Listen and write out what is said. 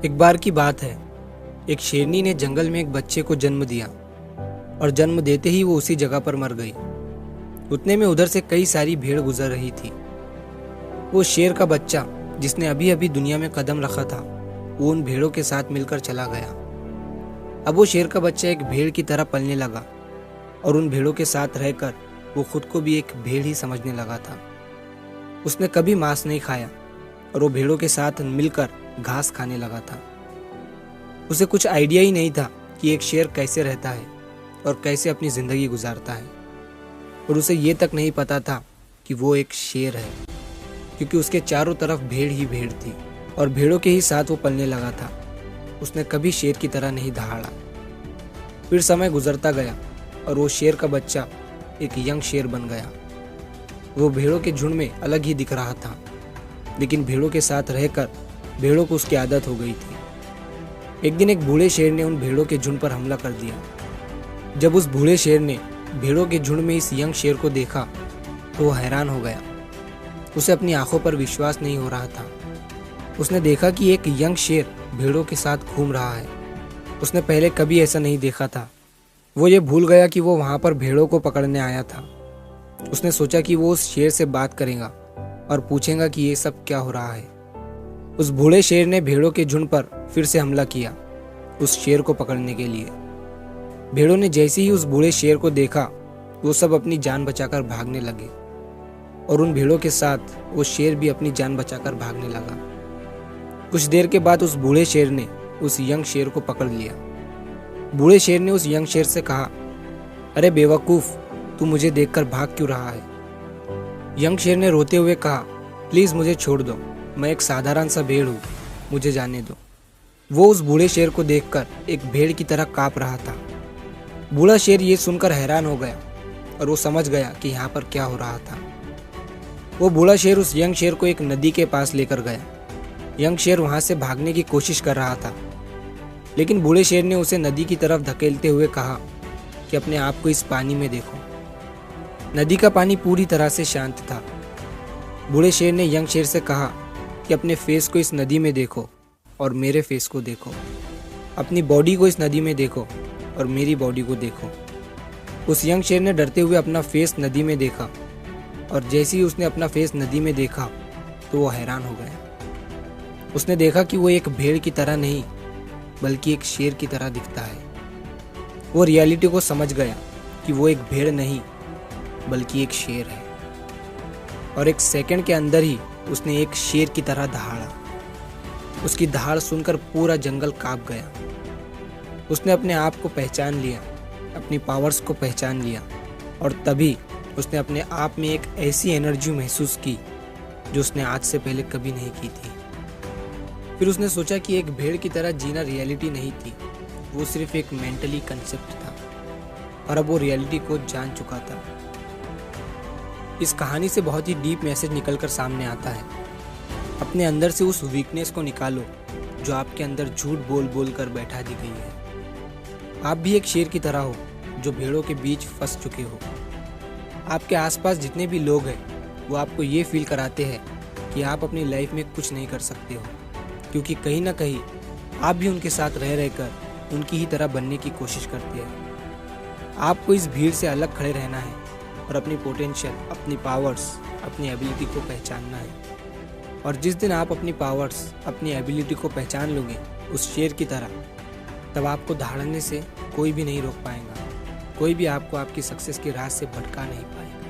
एक बार की बात है, एक शेरनी ने जंगल में एक बच्चे को जन्म दिया और जन्म देते ही वो उसी जगह पर मर गई। उतने में उधर से कई सारी भेड़ गुजर रही थी। वो शेर का बच्चा जिसने अभी अभी दुनिया में कदम रखा था, वो उन भेड़ों के साथ मिलकर चला गया। अब वो शेर का बच्चा एक भेड़ की तरह पलने लगा और उन भेड़ों के साथ रहकर वो खुद को भी एक भेड़ ही समझने लगा था। उसने कभी मांस नहीं खाया और वो भेड़ों के साथ मिलकर घास खाने लगा था। उसे कुछ आइडिया ही नहीं था कि एक शेर कैसे रहता है और कैसे अपनी जिंदगी गुजारता है, और उसे ये तक नहीं पता था कि वो एक शेर है, क्योंकि उसके चारों तरफ भेड़ ही भेड़ थी और भेड़ों के ही साथ वो पलने लगा था। उसने कभी शेर की तरह नहीं दहाड़ा। फिर समय गुजरता गया और वो शेर का बच्चा एक यंग शेर बन गया। वो भेड़ों के झुंड में अलग ही दिख रहा था, लेकिन भेड़ों के साथ रहकर भेड़ों को उसकी आदत हो गई थी। एक दिन एक बूढ़े शेर ने उन भेड़ों के झुंड पर हमला कर दिया। जब उस बूढ़े शेर ने भेड़ों के झुंड में इस यंग शेर को देखा तो वो हैरान हो गया। उसे अपनी आंखों पर विश्वास नहीं हो रहा था। उसने देखा कि एक यंग शेर भेड़ों के साथ घूम रहा है। उसने पहले कभी ऐसा नहीं देखा था। वो ये भूल गया कि वो वहां पर भेड़ों को पकड़ने आया था। उसने सोचा कि वो उस शेर से बात करेगा और पूछेगा कि ये सब क्या हो रहा है। उस बूढ़े शेर ने भेड़ों के झुंड पर फिर से हमला किया उस शेर को पकड़ने के लिए। भेड़ों ने जैसे ही उस बूढ़े शेर को देखा, वो सब अपनी जान बचाकर भागने लगे और उन भेड़ों के साथ वो शेर भी अपनी जान बचाकर भागने लगा। कुछ देर के बाद उस बूढ़े शेर ने उस यंग शेर को पकड़ लिया। बूढ़े शेर ने उस यंग शेर से कहा, अरे बेवकूफ, तू मुझे देखकर भाग क्यों रहा है? यंग शेर ने रोते हुए कहा, प्लीज मुझे छोड़ दो, मैं एक साधारण सा भेड़ हूँ, मुझे जाने दो। वो उस बूढ़े शेर को देखकर एक भेड़ की तरह कांप रहा था। बूढ़ा शेर ये सुनकर हैरान हो गया और वो समझ गया कि यहाँ पर क्या हो रहा था। वो बूढ़ा शेर उस यंग शेर को एक नदी के पास लेकर गया। यंग शेर वहां से भागने की कोशिश कर रहा था, लेकिन बूढ़े शेर ने उसे नदी की तरफ धकेलते हुए कहा कि अपने आप को इस पानी में देखो। नदी का पानी पूरी तरह से शांत था। बूढ़े शेर ने यंग शेर से कहा कि अपने फेस को इस नदी में देखो और मेरे फेस को देखो। अपनी बॉडी को इस नदी में देखो और मेरी बॉडी को देखो। उस यंग शेर ने डरते हुए अपना फेस नदी में देखा, और जैसे ही उसने अपना फेस नदी में देखा तो वो हैरान हो गया। उसने देखा कि वो एक भेड़ की तरह नहीं बल्कि एक शेर की तरह दिखता है। वो रियलिटी को समझ गया कि वो एक भेड़ नहीं बल्कि एक शेर है, और एक सेकंड के अंदर ही उसने एक शेर की तरह दहाड़ा। उसकी दहाड़ सुनकर पूरा जंगल कांप गया। उसने अपने आप को पहचान लिया, अपनी पावर्स को पहचान लिया, और तभी उसने अपने आप में एक ऐसी एनर्जी महसूस की जो उसने आज से पहले कभी नहीं की थी। फिर उसने सोचा कि एक भेड़ की तरह जीना रियलिटी नहीं थी, वो सिर्फ एक मेंटली कंसेप्ट था, और अब वो रियलिटी को जान चुका था। इस कहानी से बहुत ही डीप मैसेज निकलकर सामने आता है। अपने अंदर से उस वीकनेस को निकालो जो आपके अंदर झूठ बोल बोल कर बैठा दी गई है। आप भी एक शेर की तरह हो जो भेड़ों के बीच फंस चुके हो। आपके आसपास जितने भी लोग हैं वो आपको ये फील कराते हैं कि आप अपनी लाइफ में कुछ नहीं कर सकते हो, क्योंकि कहीं ना कहीं आप भी उनके साथ रह रहकर उनकी ही तरह बनने की कोशिश करते हैं। आपको इस भीड़ से अलग खड़े रहना है और अपनी पोटेंशियल, अपनी पावर्स, अपनी एबिलिटी को पहचानना है। और जिस दिन आप अपनी पावर्स, अपनी एबिलिटी को पहचान लोगे उस शेर की तरह, तब आपको दहाड़ने से कोई भी नहीं रोक पाएगा। कोई भी आपको आपकी सक्सेस के राह से भटका नहीं पाएगा।